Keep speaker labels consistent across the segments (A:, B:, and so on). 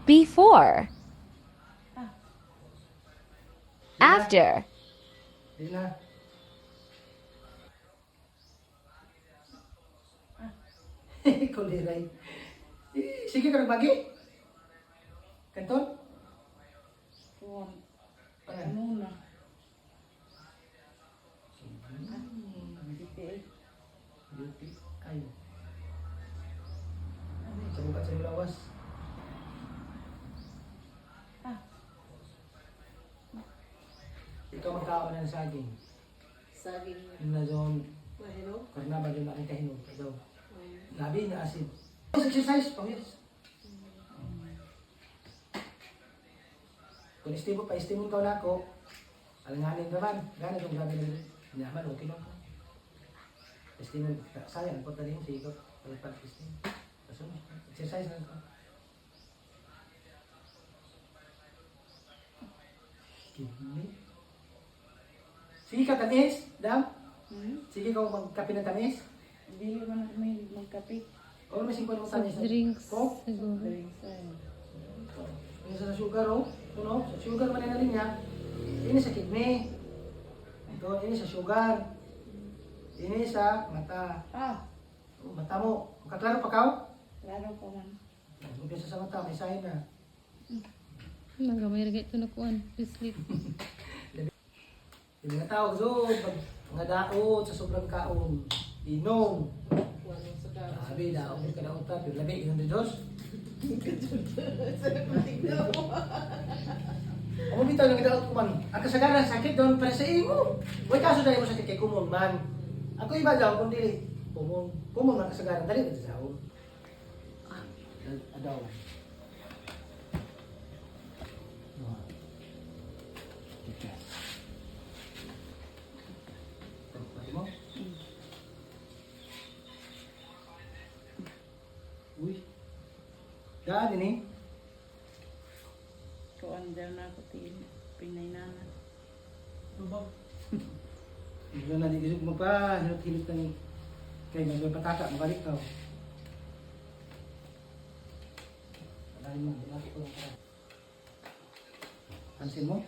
A: Before.
B: Ah.
A: After.
C: Di na. Kuliray. Sige ka nagbagi. Kanton?
B: Kuwan.
C: Ayan.
B: Ano na? Hindi.
C: Beauty. Kayo. Sa bukat sa lawas.
B: Ah.
C: Ikaw magkaon ng saging.
B: Saging.
C: Yung na zone.
B: Mahilo.
C: Karna ba doon nakita hinog? Ikaw. Labi na acid. Exercise, pawis. Kung istimo pa, istimo ka na ako. Alanganin naman. Gano'n itong gabi na nyaman, okay lang ko. Istimo, sayang, punta din sa ikot. Palipat, istimo. Kasunod, exercise lang ko. Kidney. Sige ka, tamis, dam. Sige ka, magkape ng tamis.
B: Hindi naman ako may magkape.
C: O, may 50 mong tamis.
A: Drinks.
C: Coke.
A: Siguro.
B: Drinks ay.
C: Ini sa sugar, oh. Puno. Sa sugar man na niya. Ini sa kidney. Ito, ini sa sugar. Ini sa mata.
B: Ah.
C: Oh, mata mo. Makaklaro pa kao?
B: Klaro pa man.
C: Umpisa sa mata, may sign na.
A: Nagamay rin ito na kuan. Sleep.
C: Hindi nga tawag, so, pag mga daot sa sobrang kaon, inom.
B: Kuwan sa daro.
C: Sabi, daot ka na uta, pero labi, inom din Diyos. Ang mabitaw ng daot ko man, ang kasagaran sakit doon para sa imo. Huwag kaso dahil mo sakit kay kumon man. Ako iba daw, kung dili, kumon. Kumon man kasagaran, dali ba sa daon? Adaw. Pati mo? Uy. Daan din eh.
B: Kuwan daw na ako pinay nana.
C: Hindi na nadigilog mo pa. Hilot-hilot na ni. Kaya may pataka, mabalik ka. Palahin mo, binaki ko lang ka. Pansin mo?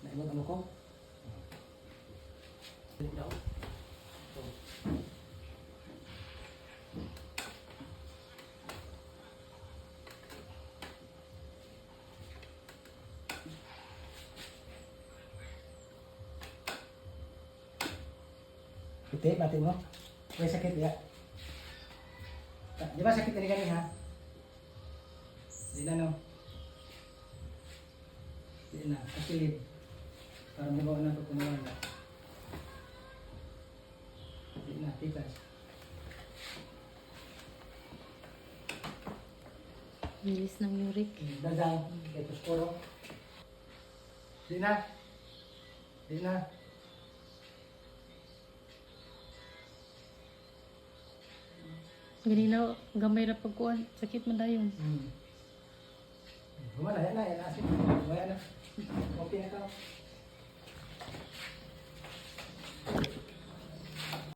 C: Naimot ano ko? Balik daw. Puti, batin mo. May sakit ya. Di ba sakit na gani ha? Di na no. Di na, kasilip. Para mabawa na ito kumawala. Di na, tikas.
A: Bilis ng uric.
C: Dadang, kay Tuskoro. Di na. Di na.
A: Ganina, gamay na pagkuhan. Sakit man dayon.
C: Gumana, yan na, yan na. Gumana na. Okay na ka.